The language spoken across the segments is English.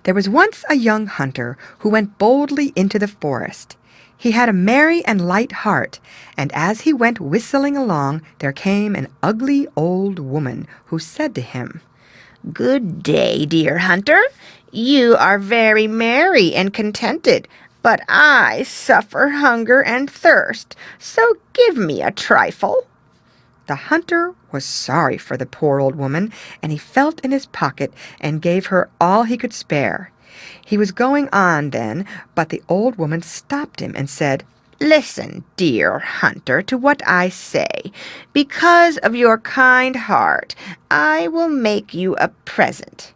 There was once a young hunter who went boldly into the forest. He had a merry and light heart, and as he went whistling along, there came an ugly old woman who said to him, "Good day, dear hunter. You are very merry and contented, but I suffer hunger and thirst, so give me a trifle." The hunter was sorry for the poor old woman, and he felt in his pocket and gave her all he could spare. He was going on then, but the old woman stopped him and said, "Listen, dear hunter, to what I say. Because of your kind heart, I will make you a present.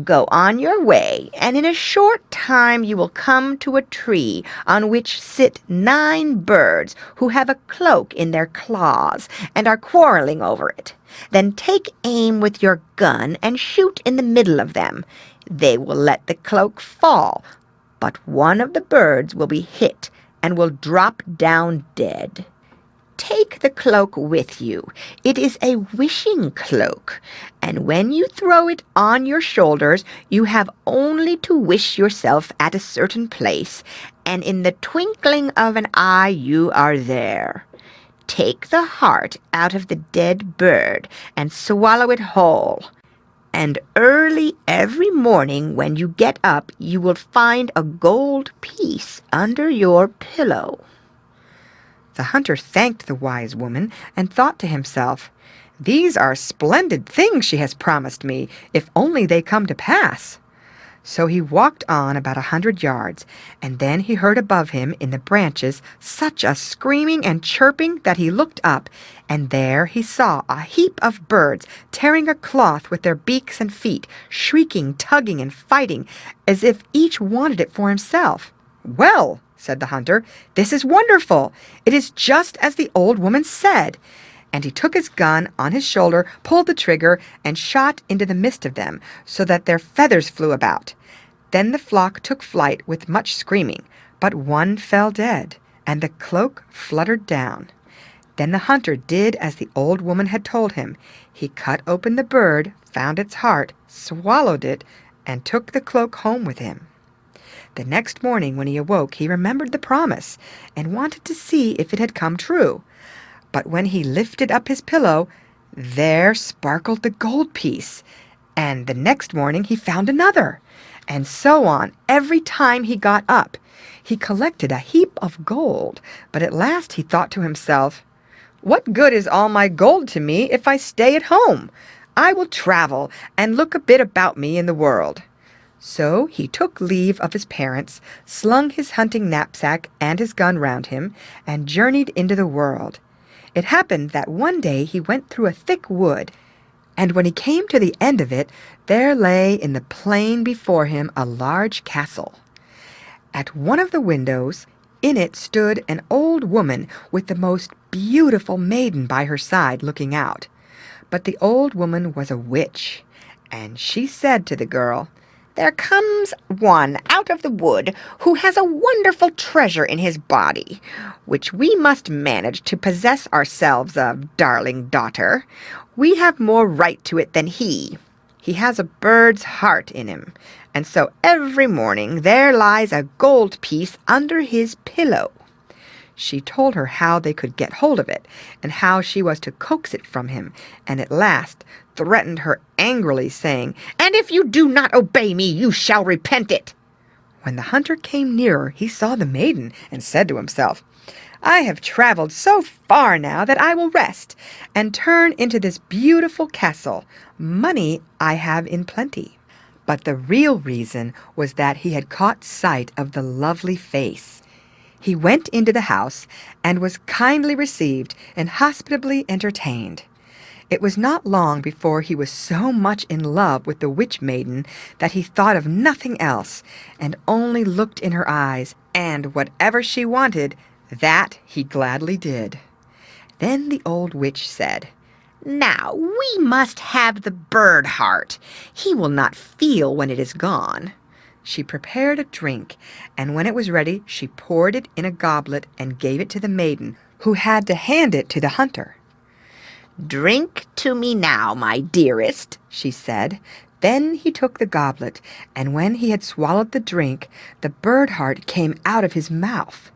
Go on your way, and in a short time you will come to a tree on which sit 9 birds who have a cloak in their claws and are quarreling over it. Then take aim with your gun and shoot in the middle of them. They will let the cloak fall, but one of the birds will be hit and will drop down dead. Take the cloak with you. It is a wishing cloak, and when you throw it on your shoulders, you have only to wish yourself at a certain place, and in the twinkling of an eye you are there. Take the heart out of the dead bird and swallow it whole, and early every morning when you get up, you will find a gold piece under your pillow." The hunter thanked the wise woman and thought to himself, "These are splendid things she has promised me, if only they come to pass." So he walked on about 100 yards, and then he heard above him in the branches such a screaming and chirping that he looked up, and there he saw a heap of birds tearing a cloth with their beaks and feet, shrieking, tugging, and fighting, as if each wanted it for himself. "Well," said the hunter, "this is wonderful. It is just as the old woman said." And he took his gun on his shoulder, pulled the trigger, and shot into the midst of them, so that their feathers flew about. Then the flock took flight with much screaming, but one fell dead, and the cloak fluttered down. Then the hunter did as the old woman had told him. He cut open the bird, found its heart, swallowed it, and took the cloak home with him. The next morning when he awoke, he remembered the promise, and wanted to see if it had come true. But when he lifted up his pillow, there sparkled the gold piece, and the next morning he found another, and so on every time he got up. He collected a heap of gold, but at last he thought to himself, "What good is all my gold to me if I stay at home? I will travel and look a bit about me in the world." So he took leave of his parents, slung his hunting knapsack and his gun round him, and journeyed into the world. It happened that one day he went through a thick wood, and when he came to the end of it, there lay in the plain before him a large castle. At one of the windows, in it stood an old woman with the most beautiful maiden by her side looking out. But the old woman was a witch, and she said to the girl, "There comes one out of the wood who has a wonderful treasure in his body, which we must manage to possess ourselves of, darling daughter. We have more right to it than he. He has a bird's heart in him, and so every morning there lies a gold piece under his pillow." She told her how they could get hold of it, and how she was to coax it from him, and at last threatened her angrily, saying, "And if you do not obey me, you shall repent it." When the hunter came nearer, he saw the maiden, and said to himself, "I have traveled so far now that I will rest, and turn into this beautiful castle. Money I have in plenty." But the real reason was that he had caught sight of the lovely face. He went into the house, and was kindly received and hospitably entertained. It was not long before he was so much in love with the witch maiden that he thought of nothing else, and only looked in her eyes, and whatever she wanted, that he gladly did. Then the old witch said, "Now we must have the bird heart. He will not feel when it is gone." She prepared a drink, and when it was ready, she poured it in a goblet and gave it to the maiden, who had to hand it to the hunter. "Drink to me now, my dearest," she said. Then he took the goblet, and when he had swallowed the drink, the bird heart came out of his mouth.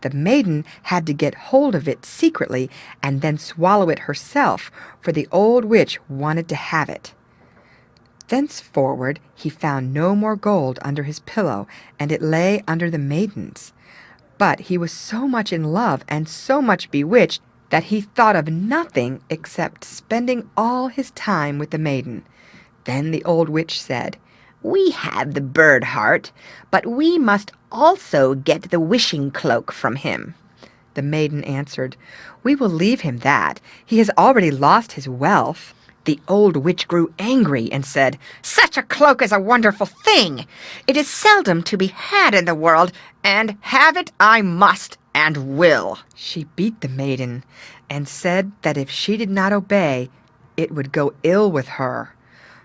The maiden had to get hold of it secretly and then swallow it herself, for the old witch wanted to have it. Thenceforward he found no more gold under his pillow, and it lay under the maiden's. But he was so much in love and so much bewitched that he thought of nothing except spending all his time with the maiden. Then the old witch said, "We have the bird heart, but we must also get the wishing cloak from him." The maiden answered, "We will leave him that. He has already lost his wealth." The old witch grew angry and said, "Such a cloak is a wonderful thing. It is seldom to be had in the world, and have it I must and will." She beat the maiden and said that if she did not obey, it would go ill with her.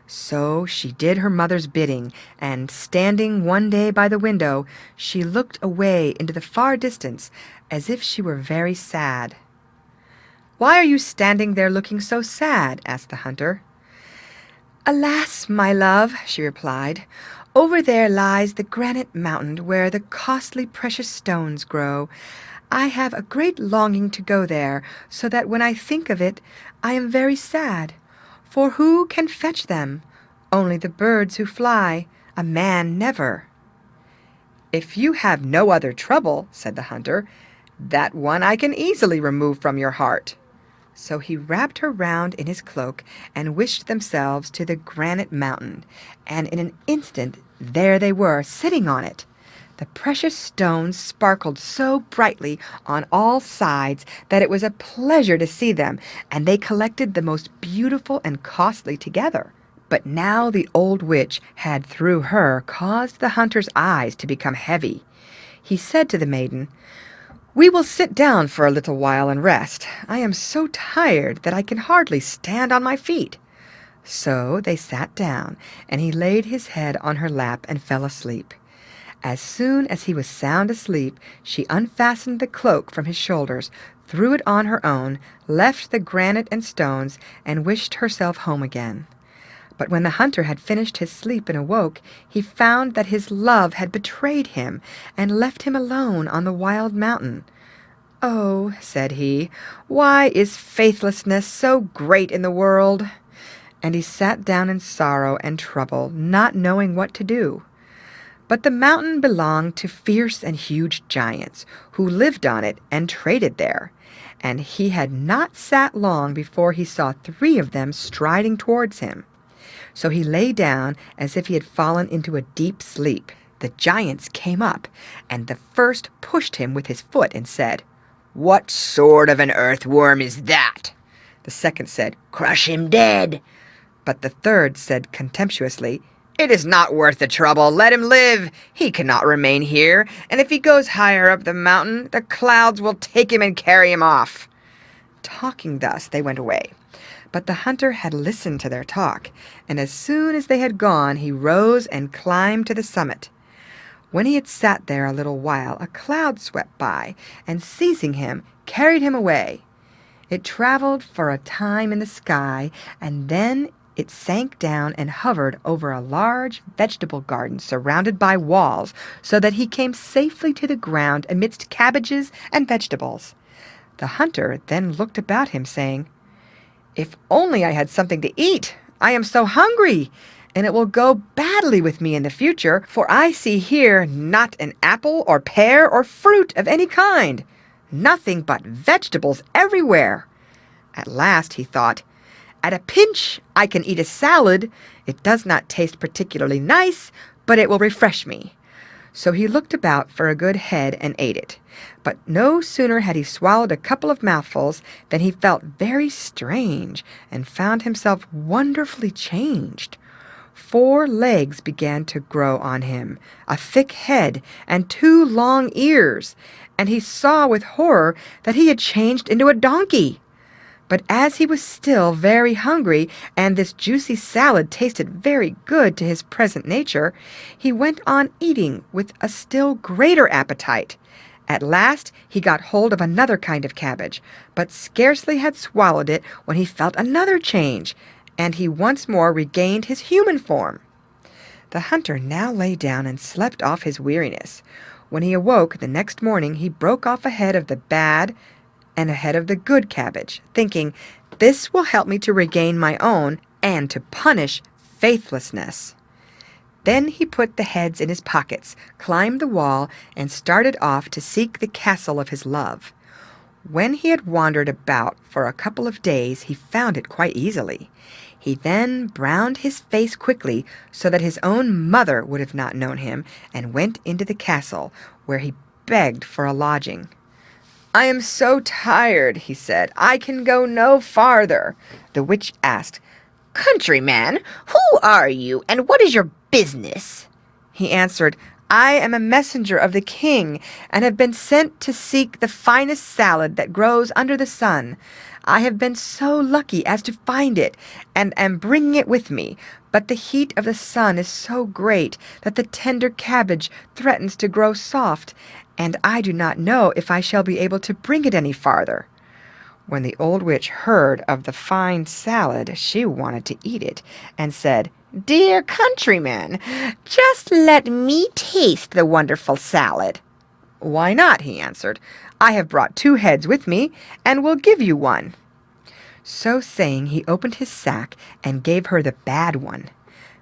So she did her mother's bidding, and standing one day by the window, she looked away into the far distance as if she were very sad. "Why are you standing there looking so sad?" asked the hunter. "Alas, my love," she replied, "over there lies the granite mountain where the costly precious stones grow. I have a great longing to go there, so that when I think of it, I am very sad. For who can fetch them? Only the birds who fly, a man never." "If you have no other trouble," said the hunter, "that one I can easily remove from your heart." So he wrapped her round in his cloak and wished themselves to the granite mountain, and in an instant there they were, sitting on it. The precious stones sparkled so brightly on all sides that it was a pleasure to see them, and they collected the most beautiful and costly together. But now the old witch had through her caused the hunter's eyes to become heavy. He said to the maiden, "We will sit down for a little while and rest. I am so tired that I can hardly stand on my feet." So they sat down, and he laid his head on her lap and fell asleep. As soon as he was sound asleep, she unfastened the cloak from his shoulders, threw it on her own, left the granite and stones, and wished herself home again. But when the hunter had finished his sleep and awoke, he found that his love had betrayed him and left him alone on the wild mountain. "Oh," said he, "why is faithlessness so great in the world?" And he sat down in sorrow and trouble, not knowing what to do. But the mountain belonged to fierce and huge giants, who lived on it and traded there, and he had not sat long before he saw 3 of them striding towards him. So he lay down as if he had fallen into a deep sleep. The giants came up, and the first pushed him with his foot and said, "What sort of an earthworm is that?" The second said, "Crush him dead." But the third said contemptuously, "It is not worth the trouble. Let him live. He cannot remain here, and if he goes higher up the mountain, the clouds will take him and carry him off." Talking thus, they went away. But the hunter had listened to their talk, and as soon as they had gone, he rose and climbed to the summit. When he had sat there a little while, a cloud swept by, and seizing him, carried him away. It traveled for a time in the sky, and then it sank down and hovered over a large vegetable garden surrounded by walls, so that he came safely to the ground amidst cabbages and vegetables. The hunter then looked about him, saying, "If only I had something to eat! I am so hungry, and it will go badly with me in the future, for I see here not an apple or pear or fruit of any kind, nothing but vegetables everywhere." At last he thought, "At a pinch I can eat a salad. It does not taste particularly nice, but it will refresh me." So he looked about for a good head and ate it. But no sooner had he swallowed a couple of mouthfuls than he felt very strange and found himself wonderfully changed. 4 legs began to grow on him, a thick head, and 2 long ears, and he saw with horror that he had changed into a donkey. But as he was still very hungry, and this juicy salad tasted very good to his present nature, he went on eating with a still greater appetite. At last he got hold of another kind of cabbage, but scarcely had swallowed it when he felt another change, and he once more regained his human form. The hunter now lay down and slept off his weariness. When he awoke the next morning, he broke off a head of the bad and a head of the good cabbage, thinking, "This will help me to regain my own and to punish faithlessness." Then he put the heads in his pockets, climbed the wall, and started off to seek the castle of his love. When he had wandered about for a couple of days, he found it quite easily. He then browned his face quickly so that his own mother would have not known him, and went into the castle, where he begged for a lodging. "I am so tired," he said, "I can go no farther." The witch asked, "Countryman, who are you, and what is your business?" He answered, "I am a messenger of the king, and have been sent to seek the finest salad that grows under the sun. I have been so lucky as to find it, and am bringing it with me, but the heat of the sun is so great that the tender cabbage threatens to grow soft, and I do not know if I shall be able to bring it any farther." When the old witch heard of the fine salad, she wanted to eat it, and said, "Dear countryman, just let me taste the wonderful salad." "Why not?" he answered. "I have brought 2 heads with me, and will give you one." So saying, he opened his sack and gave her the bad one.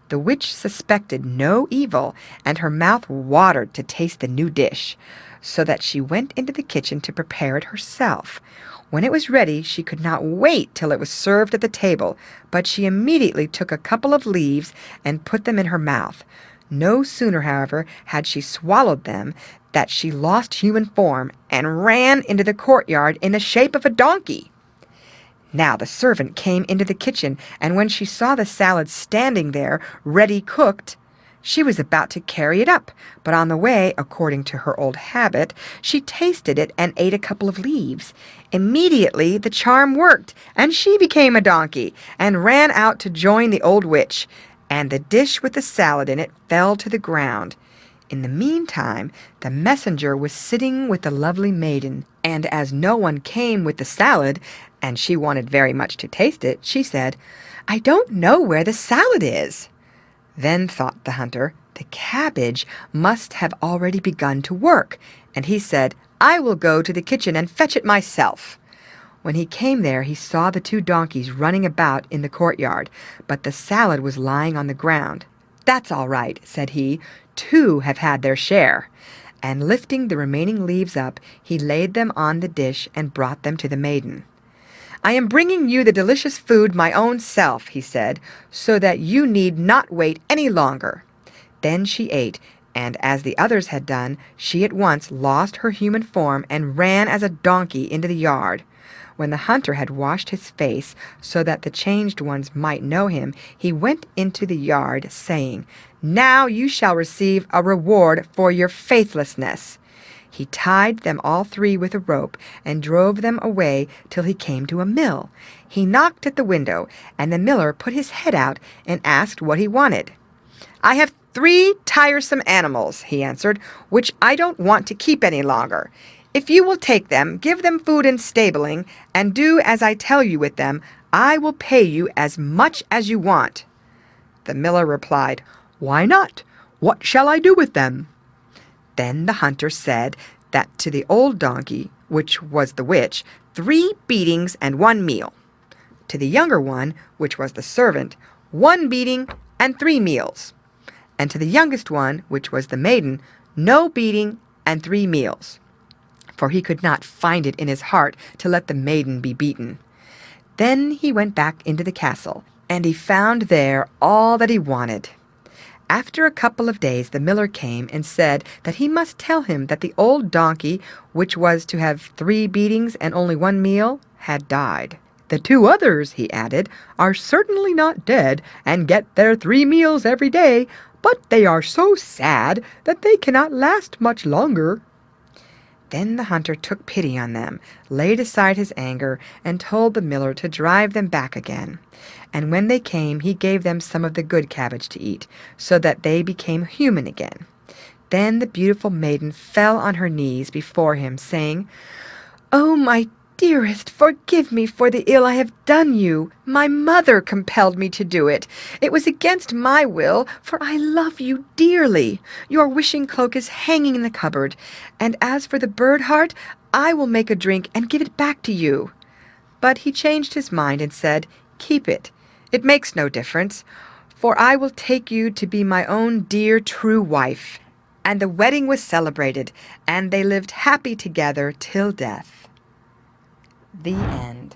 The witch suspected no evil, and her mouth watered to taste the new dish, so that she went into the kitchen to prepare it herself. When it was ready, she could not wait till it was served at the table, but she immediately took a couple of leaves and put them in her mouth. No sooner, however, had she swallowed them that she lost human form and ran into the courtyard in the shape of a donkey. Now the servant came into the kitchen, and when she saw the salad standing there, ready cooked, she was about to carry it up, but on the way, according to her old habit, she tasted it and ate a couple of leaves. Immediately the charm worked, and she became a donkey, and ran out to join the old witch, and the dish with the salad in it fell to the ground. In the meantime, the messenger was sitting with the lovely maiden, and as no one came with the salad, and she wanted very much to taste it, she said, "I don't know where the salad is." Then thought the hunter, the cabbage must have already begun to work, and he said, "I will go to the kitchen and fetch it myself." When he came there, he saw the 2 donkeys running about in the courtyard, but the salad was lying on the ground. "That's all right," said he, "2 have had their share." And lifting the remaining leaves up, he laid them on the dish and brought them to the maiden. "I am bringing you the delicious food my own self," he said, "so that you need not wait any longer." Then she ate, and as the others had done, she at once lost her human form and ran as a donkey into the yard. When the hunter had washed his face so that the changed ones might know him, he went into the yard, saying, "Now you shall receive a reward for your faithlessness." He tied them all 3 with a rope and drove them away till he came to a mill. He knocked at the window, and the miller put his head out and asked what he wanted. "I have 3 tiresome animals," he answered, "which I don't want to keep any longer. If you will take them, give them food and stabling, and do as I tell you with them, I will pay you as much as you want." The miller replied, "Why not? What shall I do with them?" Then the hunter said that to the old donkey, which was the witch, 3 beatings and 1 meal. To the younger one, which was the servant, 1 beating and 3 meals. And to the youngest one, which was the maiden, no beating and 3 meals. For he could not find it in his heart to let the maiden be beaten. Then he went back into the castle, and he found there all that he wanted. After a couple of days the miller came and said that he must tell him that the old donkey, which was to have 3 beatings and only 1 meal, had died. "The 2 others," he added, "are certainly not dead, and get their 3 meals every day, but they are so sad that they cannot last much longer." Then the hunter took pity on them, laid aside his anger, and told the miller to drive them back again. And when they came, he gave them some of the good cabbage to eat, so that they became human again. Then the beautiful maiden fell on her knees before him, saying, "Oh, my Dearest, forgive me for the ill I have done you. My mother compelled me to do it. It was against my will, for I love you dearly. Your wishing cloak is hanging in the cupboard, and as for the bird heart, I will make a drink and give it back to you." But he changed his mind and said, "Keep it. It makes no difference, for I will take you to be my own dear true wife." And the wedding was celebrated, and they lived happy together till death. The end.